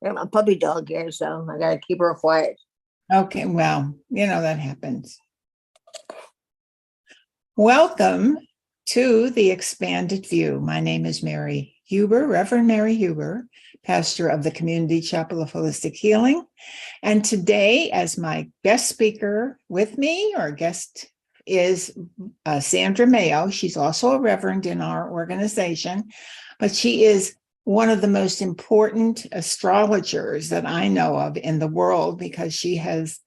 I got my puppy dog here, so I gotta keep her quiet. Okay, well, that happens. Welcome to the Expanded View. My name is Mary Huber, Reverend Mary Huber, pastor of the Community Chapel of Holistic Healing. And today, as my guest speaker with me, our guest is Sandra Mayo. She's also a reverend in our organization, but she is one of the most important astrologers that I know of in the world because she has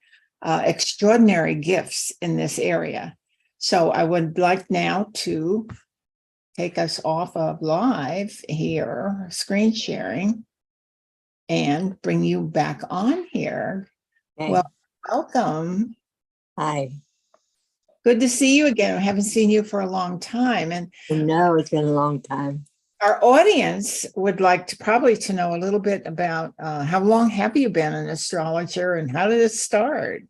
extraordinary gifts in this area. So I would like now to take us off of live here, screen sharing, and bring you back on here. Okay. Well, welcome. Hi. Good to see you again. I haven't seen you for a long time. And No, it's been a long time. our audience would like to know a little bit about how long have you been an astrologer and how did it start?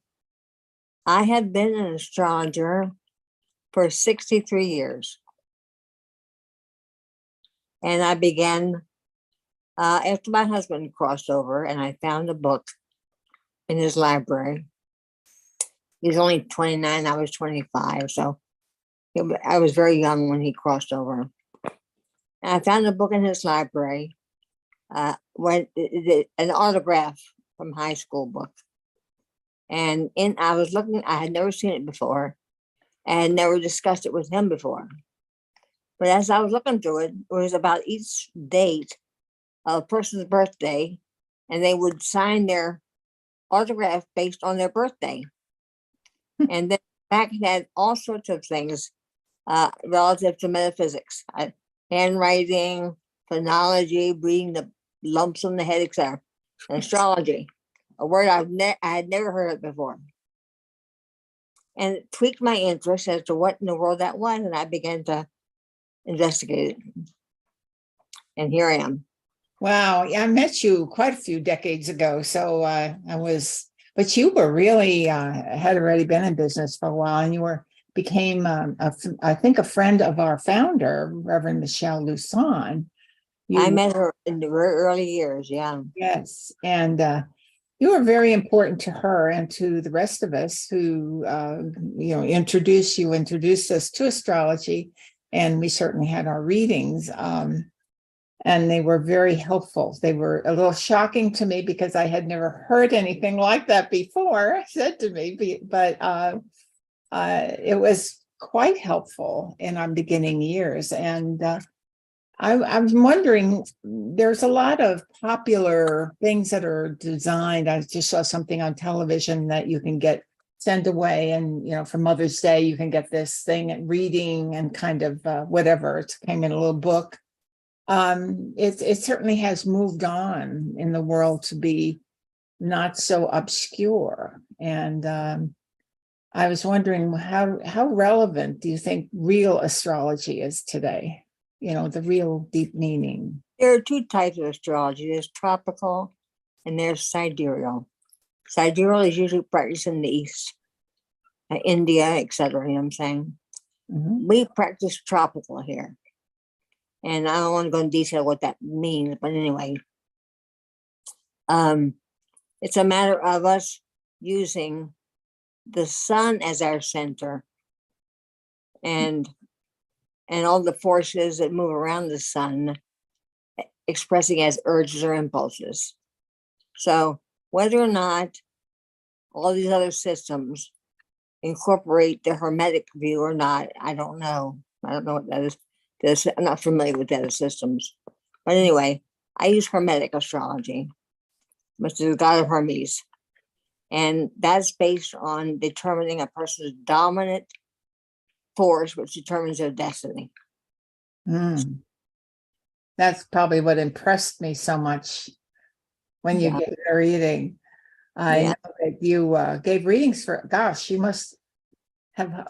I have been an astrologer for 63 years. And I began after my husband crossed over, and I found a book in his library. He was only 29, I was 25, so I was very young when he crossed over. And I found a book in his library, an autograph from high school book. And I was looking, I had never seen it before and never discussed it with him before. But as I was looking through it, it was about each date of a person's birthday, and they would sign their autograph based on their birthday. And then back it had all sorts of things relative to metaphysics, handwriting, phonology, reading the lumps on the head, etc. Astrology, a word I had never heard of before. And it tweaked my interest as to what in the world that was, and I began to investigate it. And here I am. Wow, I met you quite a few decades ago. So but you were really, had already been in business for a while, and you became, I think, a friend of our founder, Reverend Michelle Luson. I met her in the very early years, yeah. Yes, and you were very important to her and to the rest of us who, introduced us to astrology, and we certainly had our readings. And they were very helpful. They were a little shocking to me because I had never heard anything like that before said to me, but it was quite helpful in our beginning years. And I'm wondering, there's a lot of popular things that are designed. I just saw something on television that you can send away, and for Mother's Day, you can get this thing and reading and kind of whatever. It came in a little book. It certainly has moved on in the world to be not so obscure. And I was wondering how relevant do you think real astrology is today? The real deep meaning. There are two types of astrology. There's tropical and there's sidereal. Sidereal is usually practiced in the East, India, etc. You know what I'm saying? Mm-hmm. We practice tropical here. And I don't want to go in detail what that means, but anyway, it's a matter of us using the sun as our center and all the forces that move around the sun expressing as urges or impulses. So whether or not all these other systems incorporate the Hermetic view or not, I don't know. I don't know what that is. I'm not familiar with other systems. But anyway, I use Hermetic astrology, which is the god of Hermes. And that's based on determining a person's dominant force, which determines their destiny. That's probably what impressed me so much when you gave a reading. I know that you gave readings for, gosh, you must have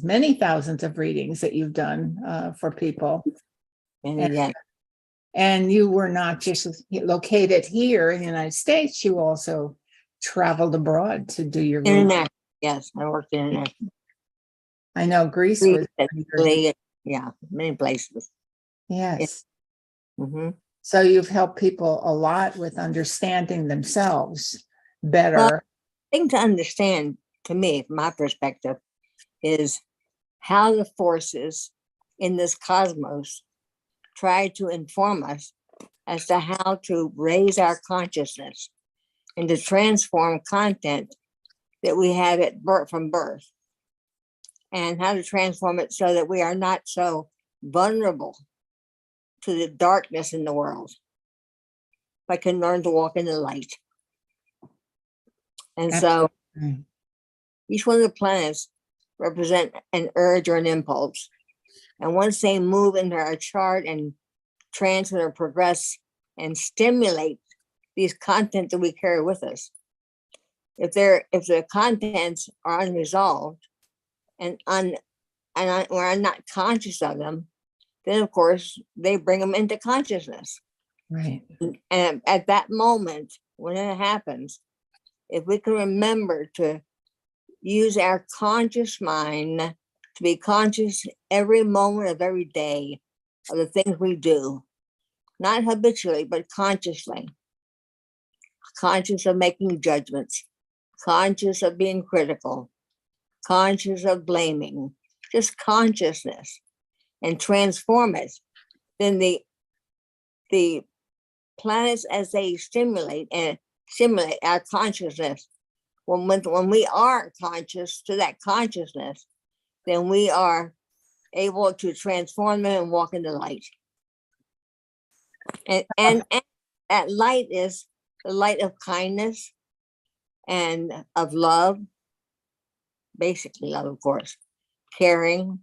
many thousands of readings that you've done for people. And you were not just located here in the United States, you also traveled abroad to do your readings. Yes, I worked international. I know Greece was. Yeah, many places. Yes. Mm-hmm. So you've helped people a lot with understanding themselves better. Well, thing to understand, to me, from my perspective, is how the forces in this cosmos try to inform us as to how to raise our consciousness and to transform content that we have at birth, from birth, and how to transform it so that we are not so vulnerable to the darkness in the world, but can learn to walk in the light. And so Absolutely. each one of the planets represent an urge or an impulse. And once they move into our chart and transfer or progress and stimulate these content that we carry with us, if the contents are unresolved and we're not conscious of them, then of course they bring them into consciousness. Right. And at that moment, when it happens, if we can remember to use our conscious mind to be conscious every moment of every day of the things we do, not habitually, but consciously, conscious of making judgments, conscious of being critical, conscious of blaming, just consciousness, and transform it, then the planets, as they stimulate our consciousness, when we are conscious to that consciousness, then we are able to transform it and walk in the light. And that light is the light of kindness and of love, basically love, of course, caring,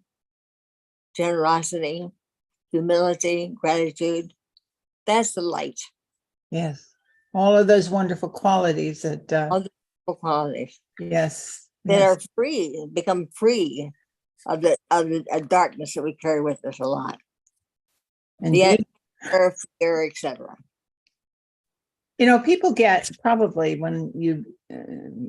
generosity, humility, gratitude. That's the light. Yes. All of those wonderful qualities that, All the qualities yes. that Yes. are free, become free of the darkness that we carry with us a lot. Indeed. The fear, etc. You know, people get probably when you,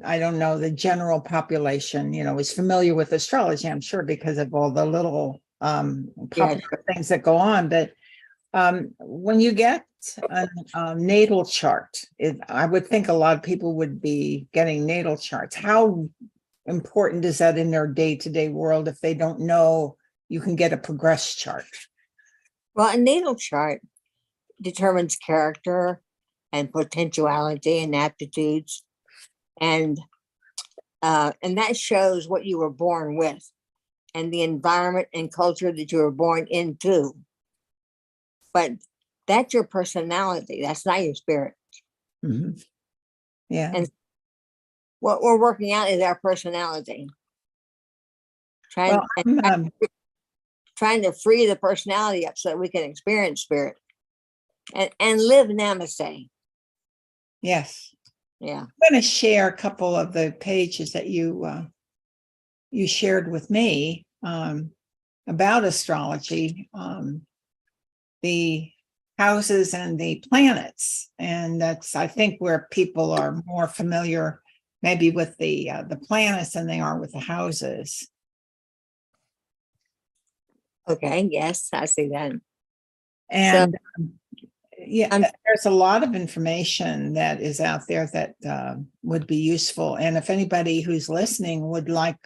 I don't know, the general population, you know, is familiar with astrology, I'm sure, because of all the little popular things that go on. But when you get a natal chart, I would think a lot of people would be getting natal charts. How important is that in their day-to-day world if they don't know you can get a progress chart? Well, a natal chart determines character and potentiality and aptitudes, and that shows what you were born with and the environment and culture that you were born into. But that's your personality. That's not your spirit. Mm-hmm. Yeah. And what we're working out is our personality. Trying to free the personality up so that we can experience spirit and live namaste. Yes. Yeah. I'm going to share a couple of the pages that you shared with me about astrology, the houses and the planets, and that's, I think, where people are more familiar maybe with the planets than they are with the houses. Okay. Yes, I see that. And yeah, there's a lot of information that is out there that would be useful. And if anybody who's listening would like,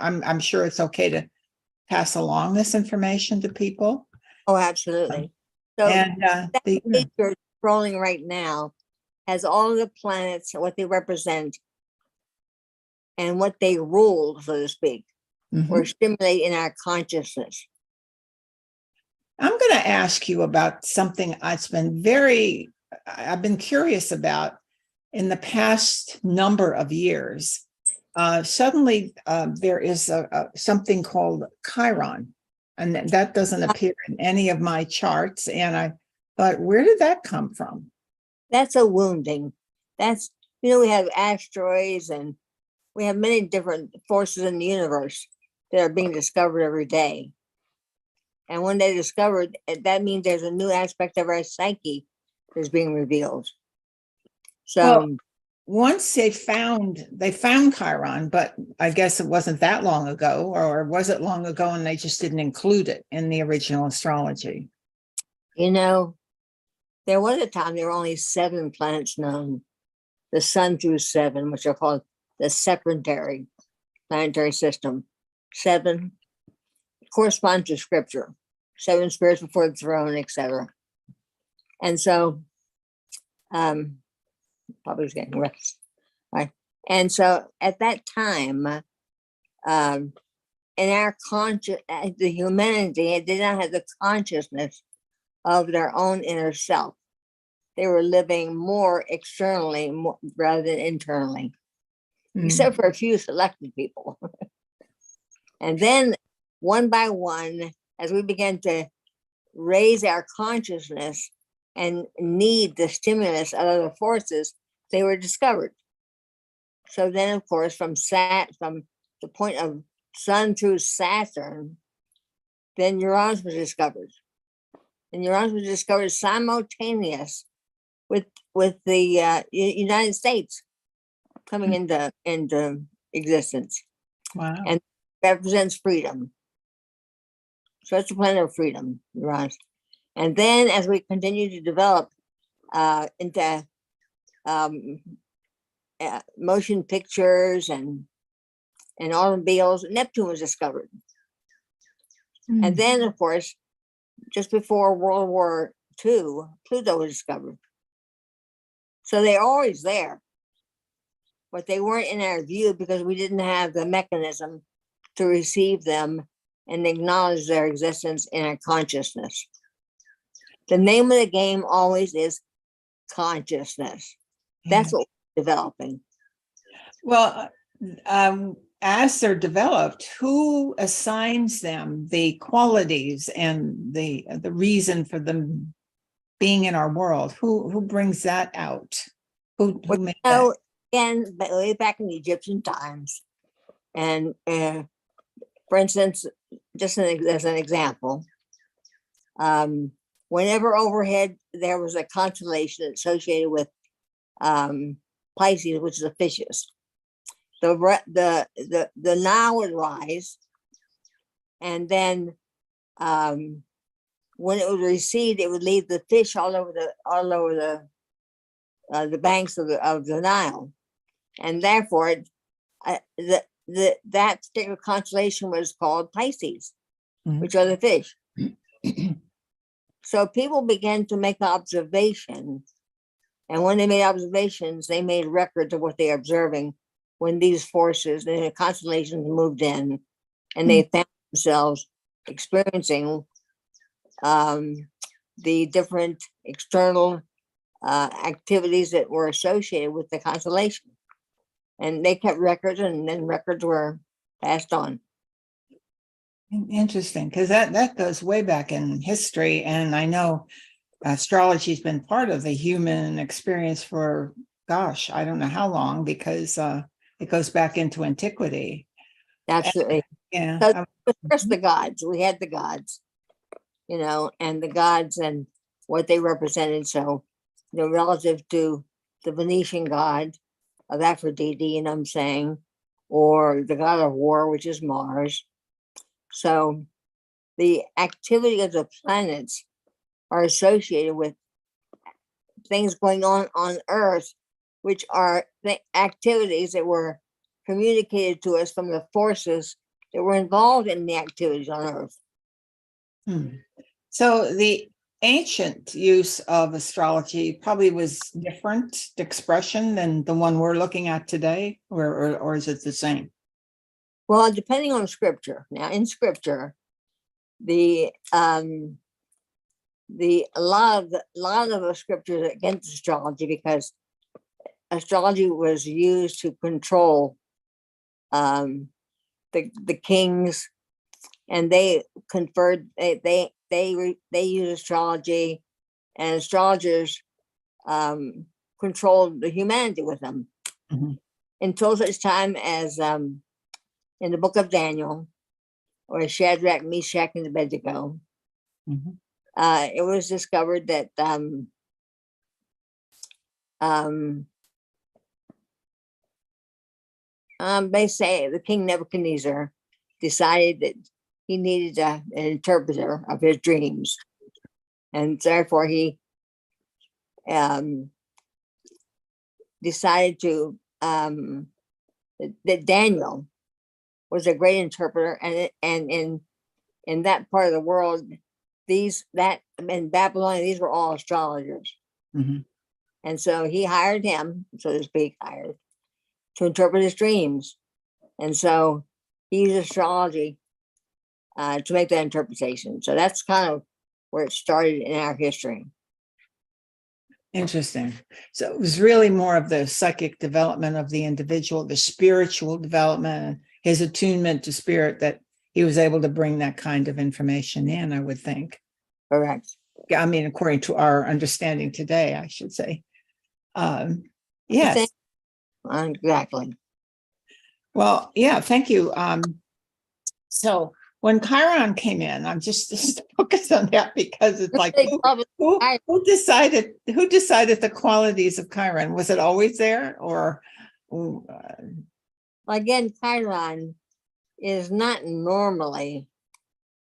I'm sure it's okay to pass along this information to people. Oh, absolutely. So and that page you're scrolling right now has all of the planets, what they represent, and what they rule, so to speak, or stimulate in our consciousness. I'm going to ask you about something I've been curious about in the past number of years. Suddenly, there is something called Chiron, and that doesn't appear in any of my charts. And I thought, where did that come from? That's a wounding. That's, we have asteroids and we have many different forces in the universe that are being discovered every day. And when they're discovered, that means there's a new aspect of our psyche that's being revealed. So once they found Chiron, but I guess it wasn't that long ago, or was it long ago and they just didn't include it in the original astrology? There was a time there were only 7 planets known. The sun through 7, which are called the secondary planetary system. 7 corresponds to scripture. 7 spirits before the throne, etc. And so, probably was getting rest. Right. And so at that time, in our the humanity did not have the consciousness of their own inner self. They were living more externally rather than internally, except for a few selected people. And then one by one, as we began to raise our consciousness and need the stimulus of other forces, they were discovered. So then, of course, from the point of Sun through Saturn, then Uranus was discovered. And Uranus was discovered simultaneous with the United States coming into existence. Wow. And represents freedom. So it's a planet of freedom, Uranus. And then as we continue to develop into motion pictures and automobiles, Neptune was discovered. And then, of course, just before World War II, Pluto was discovered. So they're always there, but they weren't in our view because we didn't have the mechanism to receive them and acknowledge their existence in our consciousness. The name of the game always is consciousness. That's what we're developing. Well, as they're developed, who assigns them the qualities and the reason for them being in our world? Who brings that out? Who made that? Again, way back in the Egyptian times, and for instance, just as an example, whenever overhead there was a constellation associated with Pisces, which is the fishes, the Nile would rise, and then when it would recede, it would leave the fish all over the banks of the Nile, and therefore that particular constellation was called Pisces, which are the fish. So people began to make observations, and when they made observations, they made records of what they were observing when these forces and the constellations moved in, and they found themselves experiencing the different external activities that were associated with the constellation. And they kept records, and then records were passed on. Interesting, because that goes way back in history, and I know astrology has been part of the human experience for, gosh, I don't know how long, because it goes back into antiquity. Absolutely. Yeah. So first, the gods. We had the gods, and the gods and what they represented. So, relative to the Venetian god of Aphrodite, I'm saying, or the god of war, which is Mars. So the activity of the planets are associated with things going on Earth, which are the activities that were communicated to us from the forces that were involved in the activities on Earth. So the ancient use of astrology probably was different expression than the one we're looking at today, or is it the same? Well, depending on scripture. Now, in scripture, a lot of the scriptures against astrology, because astrology was used to control the kings, and they conferred. They use astrology, and astrologers controlled the humanity with them until such time as in the book of Daniel, or Shadrach, Meshach, and Abednego, it was discovered that they say the king Nebuchadnezzar decided that he needed an interpreter of his dreams, and therefore he um, decided to that Daniel was a great interpreter, and in that part of the world, in Babylonia, these were all astrologers. Mhm. And so he hired him, so to speak, to interpret his dreams. And so he used astrology to make that interpretation. So that's kind of where it started in our history. Interesting. So it was really more of the psychic development of the individual, the spiritual development, and his attunement to spirit, that he was able to bring that kind of information in, I would think. Correct. I mean, according to our understanding today, I should say. I Yes. think- exactly. Well, yeah, thank you. So when Chiron came in, I'm just focused on that because it's like, who decided the qualities of Chiron? Was it always there, or Again, Chiron is not normally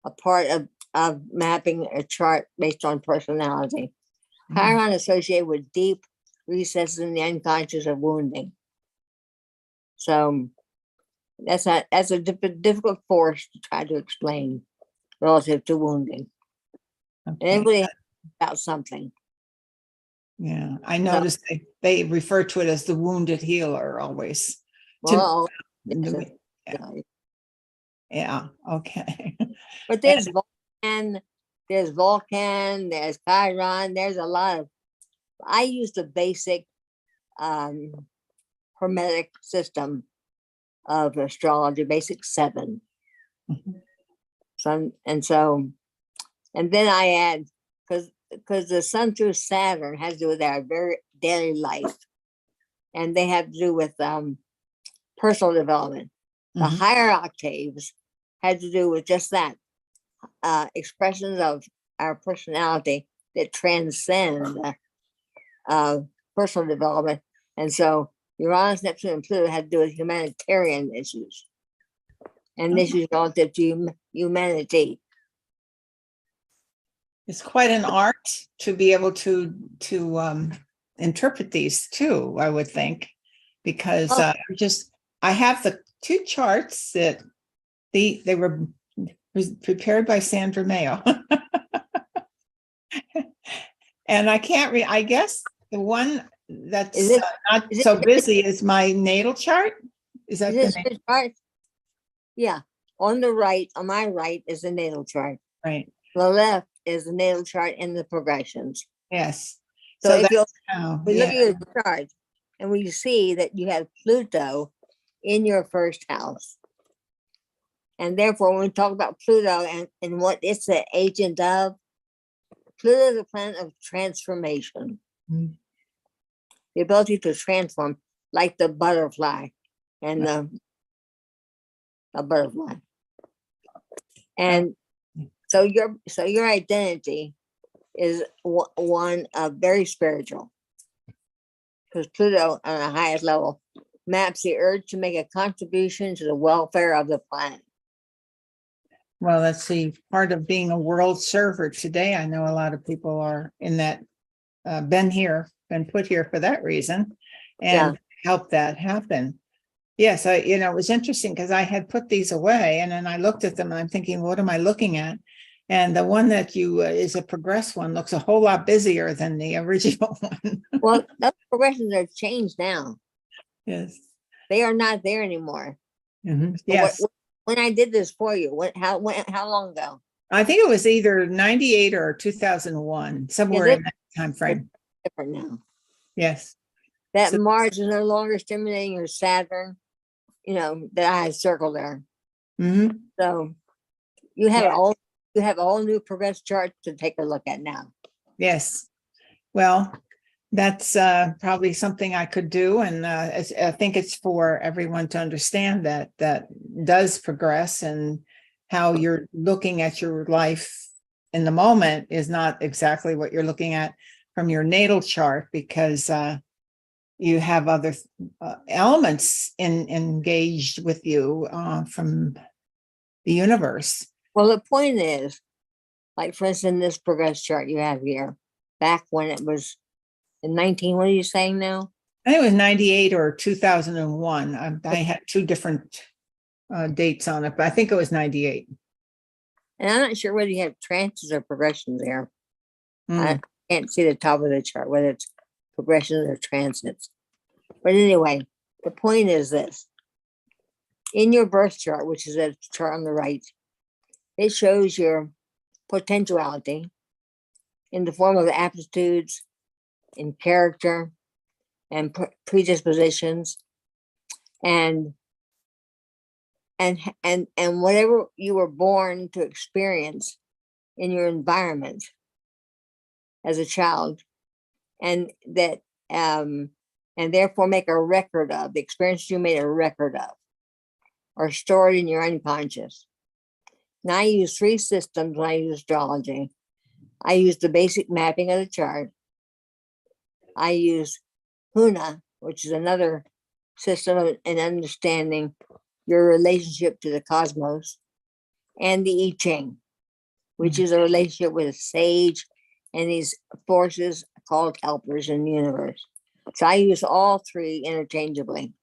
a part of mapping a chart based on personality. Chiron associated with deep recesses in the unconscious of wounding. So that's a difficult force to try to explain relative to wounding. okay. Everybody has about something. Yeah, I noticed they refer to it as the wounded healer always. Well, Yeah, okay. but there's Vulcan, there's Chiron, there's a lot of. I use the basic hermetic system of astrology, basic 7. Mhm. And then I add, because the Sun through Saturn has to do with our very daily life, and they have to do with personal development. The Mhm. higher octaves had to do with just that, expressions of our personality that transcend personal development. And so Uranus, Neptune, and Pluto had to do with humanitarian issues and issues relative to humanity. It's quite an art to be able to interpret these too, I would think, because I have the 2 charts that they were prepared by Sandra Mayo. And I can't read. I guess the one that's not so busy is my natal chart. Is that the natal chart? Yeah. On my right is the natal chart. Right. The left is the natal chart and the progressions. Yes. So if we look at your chart and we see that you have Pluto in your first house. And therefore, when we talk about Pluto and what it's the agent of, Pluto is a planet of transformation. Mm-hmm. The ability to transform, like the butterfly and the butterfly. And so your identity is one very spiritual, because Pluto on the highest level maps the urge to make a contribution to the welfare of the planet. Well, let's see, part of being a world server today, I know a lot of people are in that, been put here for that reason, and help that happen. Yes, it was interesting because I had put these away and then I looked at them and I'm thinking, what am I looking at? And the one that is a progress one looks a whole lot busier than the original one. Well, those progressions are changed now. Yes. They are not there anymore. Mm-hmm. So yes. When I did this for you, how long ago? I think it was either 98 or 2001, somewhere in that time frame. Different now. Yes. That Mars is no longer stimulating your Saturn, that I had circled there. Mm-hmm. So you have all new progress charts to take a look at now. Yes. Well, that's probably something I could do. And I think it's for everyone to understand that does progress, and how you're looking at your life in the moment is not exactly what you're looking at from your natal chart, because you have other elements engaged with you from the universe. Well, the point is, like for instance, this progress chart you have here, back when it was in 19, what are you saying now? I think it was 98 or 2001. I had two different dates on it, but I think it was 98. And I'm not sure whether you have trances or progressions there. I Mm. can't see the top of the chart, whether it's progressions or transits. But anyway, the point is this. In your birth chart, which is the chart on the right, it shows your potentiality in the form of aptitudes, in character, and predispositions, and whatever you were born to experience in your environment as a child, and that and therefore make a record of the experiences you made a record of, are stored in your unconscious. Now I use three systems when I use astrology. I use the basic mapping of the chart. I use Huna, which is another system in understanding your relationship to the cosmos, and the I Ching, which is a relationship with a sage and these forces called helpers in the universe. So I use all three interchangeably.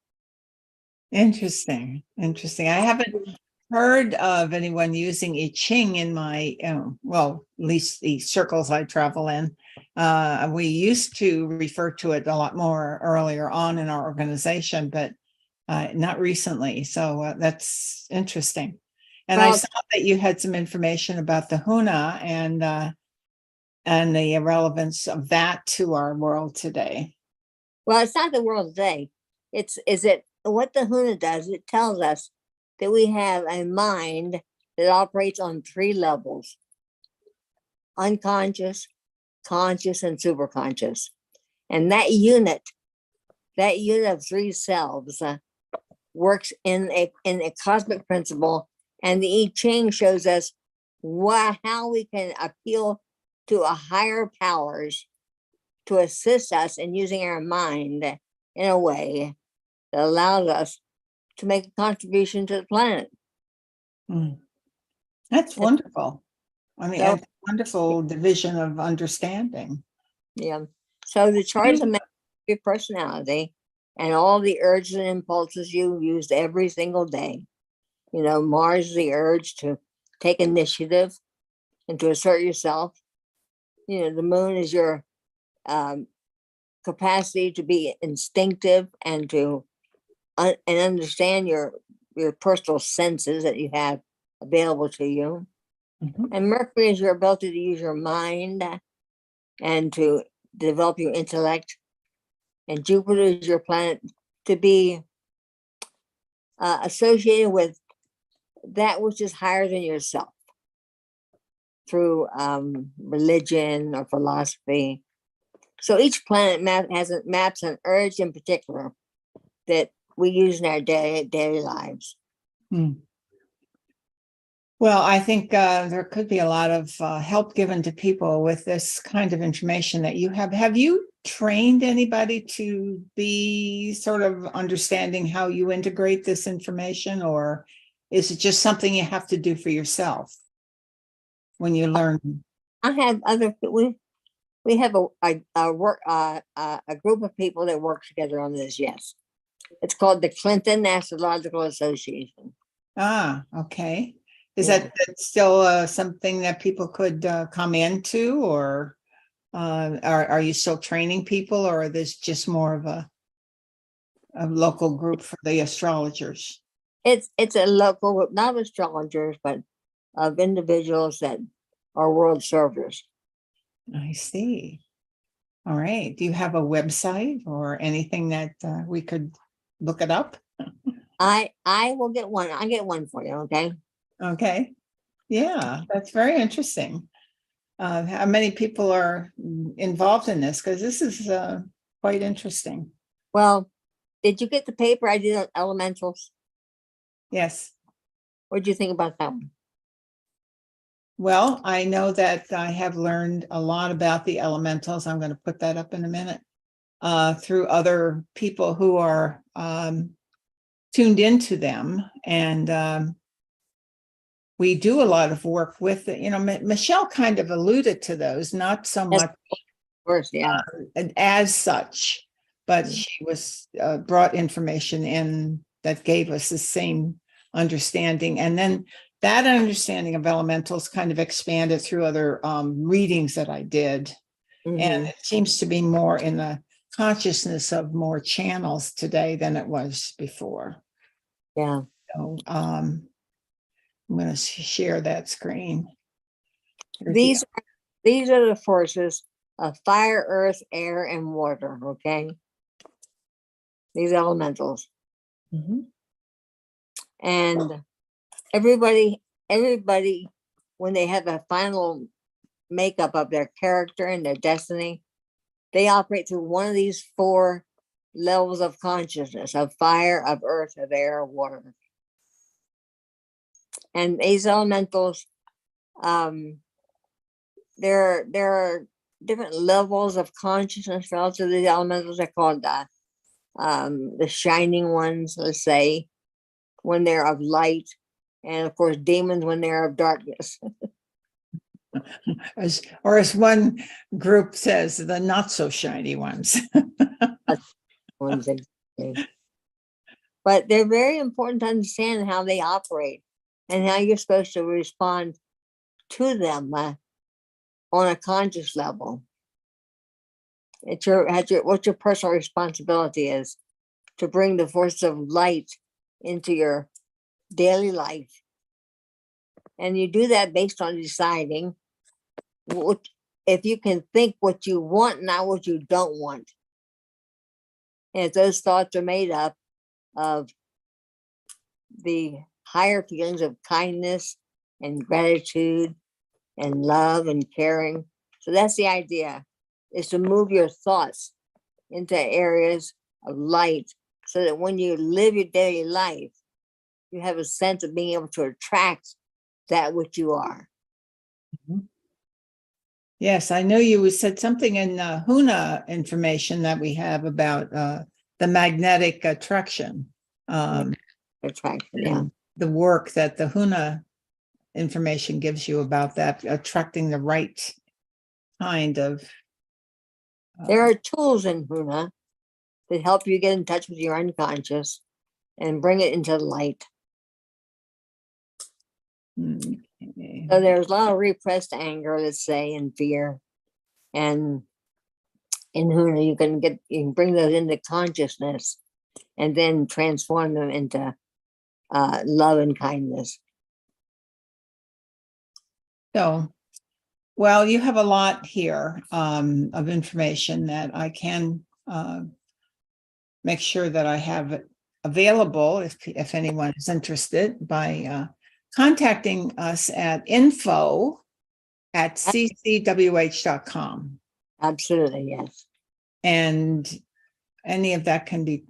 Interesting. I haven't heard of anyone using I Ching in my, well, at least the circles I travel in. We used to refer to it a lot more earlier on in our organization, but not recently. So that's interesting. And I saw that you had some information about the Huna and the relevance of that to our world today. Well, it's not the world today. Is it what the Huna does? It tells us that we have a mind that operates on three levels: unconscious, conscious, and superconscious. And that unit of three selves works in a cosmic principle. And the I Ching shows us how we can appeal to a higher powers to assist us in using our mind in a way that allows us to make a contribution to the planet. That's wonderful. I mean, So, it's a wonderful division of understanding. yeah. So the chart is a map of your personality and all the urges and impulses you use every single day. You know, Mars is the urge to take initiative and to assert yourself. You know, the moon is your capacity to be instinctive and to and understand your personal senses that you have available to you. Mhm. And Mercury is your ability to use your mind and to develop your intellect. And Jupiter is your planet to be associated with that which is higher than yourself through religion or philosophy. So each planet maps an urge in particular that we use in our daily lives. Well, I think there could be a lot of help given to people with this kind of information that you have. Have you trained anybody to be sort of understanding how you integrate this information, or is it just something you have to do for yourself when you learn? I have we have a group of people that work together on this. Yes, it's called the Clinton Astrological Association. Ah, okay. Is Yeah. that still something that people could come into, or are you still training people, or is this just more of a local group for the astrologers? It's a local group, not of astrologers, but of individuals that are world servers. I see. All right. Do you have a website or anything that we could look it up? I will get one. I'll get one for you. Okay. Okay. Yeah, that's very interesting. How many people are involved in this? Because this is quite interesting. Well, did you get the paper I did on elementals? Yes. What did you think about that one? Well, I know that I have learned a lot about the elementals. I'm going to put that up in a minute through other people who are tuned into them. And we do a lot of work with it. You know, Michelle kind of alluded to those, not so Yes. much course, yeah. And as such, but she was brought information in that gave us the same understanding. And then that understanding of elementals kind of expanded through other readings that I did. And Mhm. it seems to be more in the consciousness of more channels today than it was before. Yeah. So I'm going to share that screen. These are the forces of fire, earth, air, and water. Okay, these elementals, Mhm. and everybody, when they have a final makeup of their character and their destiny, they operate through one of these four levels of consciousness: of fire, of earth, of air, of water. And these elementals, there are different levels of consciousness relative to these elementals. They're called the shining ones, let's say, when they're of light, and of course demons when they're of darkness. As one group says, the not so shiny ones. Ones exactly. But they're very important to understand how they operate and how you're supposed to respond to them on a conscious level. What your personal responsibility is to bring the force of light into your daily life. And you do that based on deciding if you can think what you want, not what you don't want. And if those thoughts are made up of the higher feelings of kindness and gratitude and love and caring. So that's the idea, is to move your thoughts into areas of light so that when you live your daily life, you have a sense of being able to attract that which you are. Yes, I know you said something in HUNA information that we have about the magnetic attraction. Attraction, yeah. The work that the HUNA information gives you about that, attracting the right kind of. There are tools in HUNA that help you get in touch with your unconscious and bring it into light. Okay. So there's a lot of repressed anger, let's say, and fear. And in HUNA, you can bring those into consciousness and then transform them into love and kindness. So, well, you have a lot here of information that I can make sure that I have it available if anyone is interested by contacting us at info@ccwh.com. Absolutely, yes. And any of that can be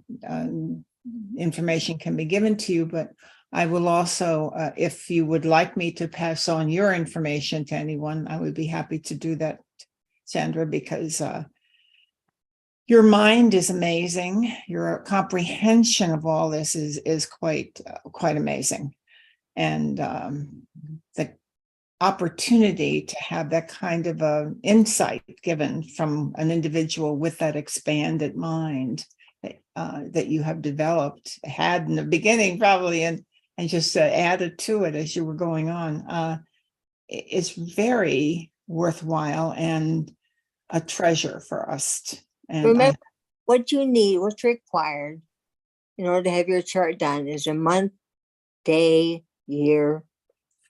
information can be given to you, but I will also, if you would like me to pass on your information to anyone, I would be happy to do that, Sandra, because your mind is amazing. Your comprehension of all this is quite amazing, and the opportunity to have that kind of a insight given from an individual with that expanded mind that you have had in the beginning probably, and just added to it as you were going on, is very worthwhile and a treasure for us. And Remember, what you need, what's required in order to have your chart done is a month, day, year,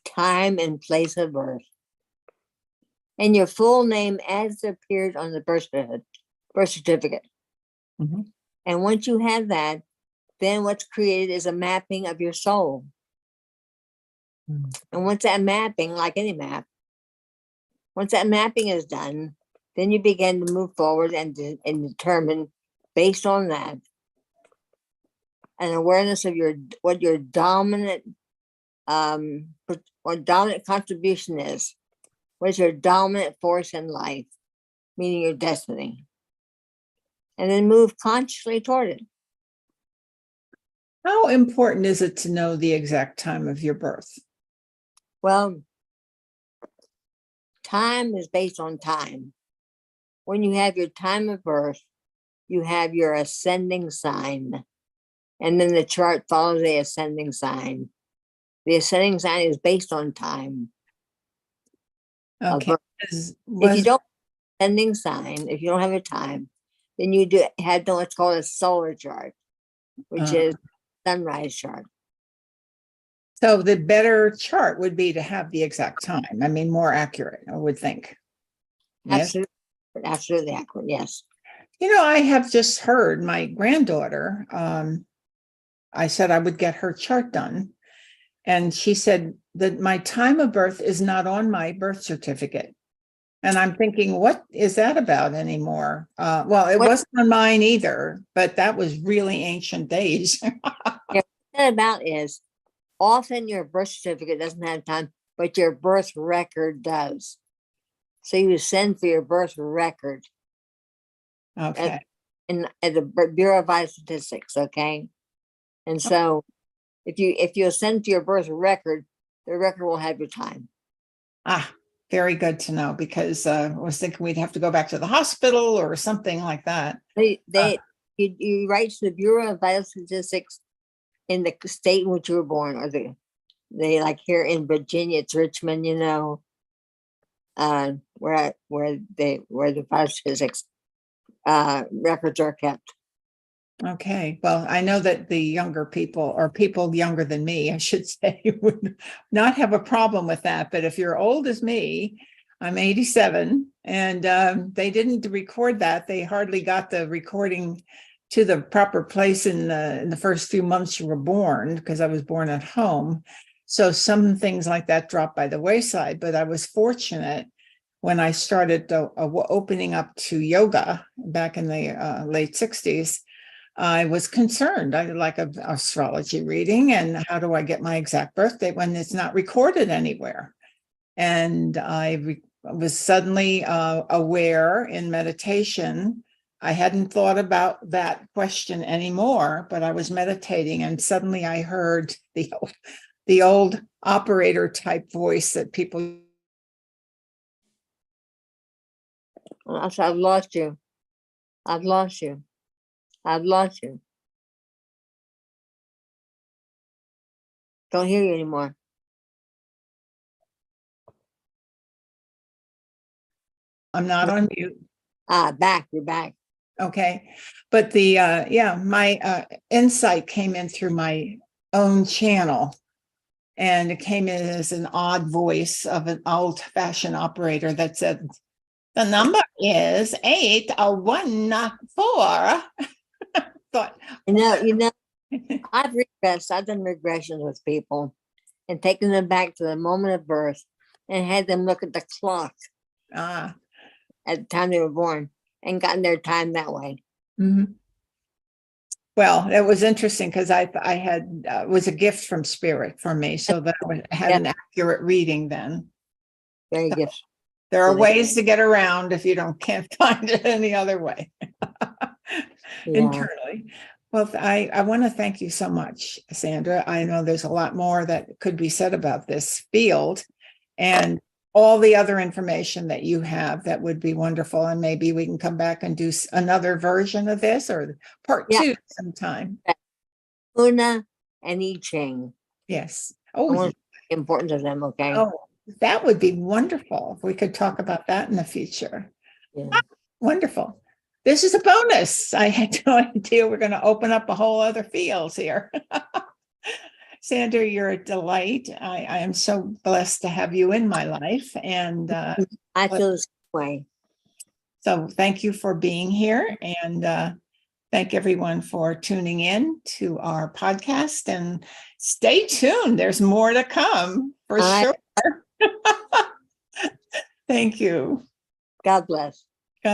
time, and place of birth. And your full name as it appeared on the birth certificate. Mm-hmm. And once you have that, then what's created is a mapping of your soul. Mm-hmm. And once that mapping, like any map, once that mapping is done, then you begin to move forward and determine, based on that, an awareness of what your dominant contribution is. What's your dominant force in life, meaning your destiny, and then move consciously toward it. How important is it to know the exact time of your birth? Well, time is based on time. when you have your time of birth, you have your ascending sign, and then the chart follows the ascending sign. The ascending sign is based on time. of Okay. birth. If you don't have ascending sign, if you don't have a time, then you have what's called a solar chart, which is sunrise chart. So the better chart would be to have the exact time. I mean, more accurate, I would think. Yes. Absolutely accurate. Yes. I have just heard my granddaughter, I said I would get her chart done. And she said that my time of birth is not on my birth certificate. And I'm thinking, what is that about anymore? Well, it wasn't on mine either, but that was really ancient days. What that about is often your birth certificate doesn't have time, but your birth record does. So you send for your birth record. Okay. At the Bureau of Vital Statistics, okay? And so if you send to your birth record, the record will have your time. Very good to know, because I was thinking we'd have to go back to the hospital or something like that. You write to the Bureau of Vital Statistics in the state in which you were born, or they like here in Virginia, it's Richmond, where the vital statistics records are kept. Okay. Well, I know that the younger people, or people younger than me, I should say, would not have a problem with that. But if you're old as me, I'm 87, and they didn't record that. They hardly got the recording to the proper place in the first few months you were born, because I was born at home. So some things like that dropped by the wayside. But I was fortunate when I started opening up to yoga back in the late 60s. I was concerned. I like an astrology reading, and how do I get my exact birthday when it's not recorded anywhere? And I was suddenly aware in meditation. I hadn't thought about that question anymore, but I was meditating, and suddenly I heard the old operator type voice that people. I've lost you. I've lost you. I've lost you. Don't hear you anymore. I'm not on mute. Back. You're back. Okay. But my insight came in through my own channel, and it came in as an odd voice of an old-fashioned operator that said, the number is 8114. Thought, I've done regressions with people and taken them back to the moment of birth and had them look at the clock at the time they were born and gotten their time that way. Mm-hmm. Well, it was interesting because I had was a gift from spirit for me, so that I had an accurate reading then. Very good. There are ways to get around if you can't find it any other way. Internally. Well, I want to thank you so much, Sandra. I know there's a lot more that could be said about this field, and all the other information that you have that would be wonderful. And maybe we can come back and do another version of this, or part 2 sometime. Una and I Ching. Yes. The importance of them. Okay. Oh, that would be wonderful if we could talk about that in the future. Yeah. Wonderful. This is a bonus. I had no idea we're going to open up a whole other fields here. Sandra, you're a delight. I am so blessed to have you in my life. And I feel the same way. So thank you for being here. And thank everyone for tuning in to our podcast. And stay tuned. There's more to come for sure. Thank you. God bless.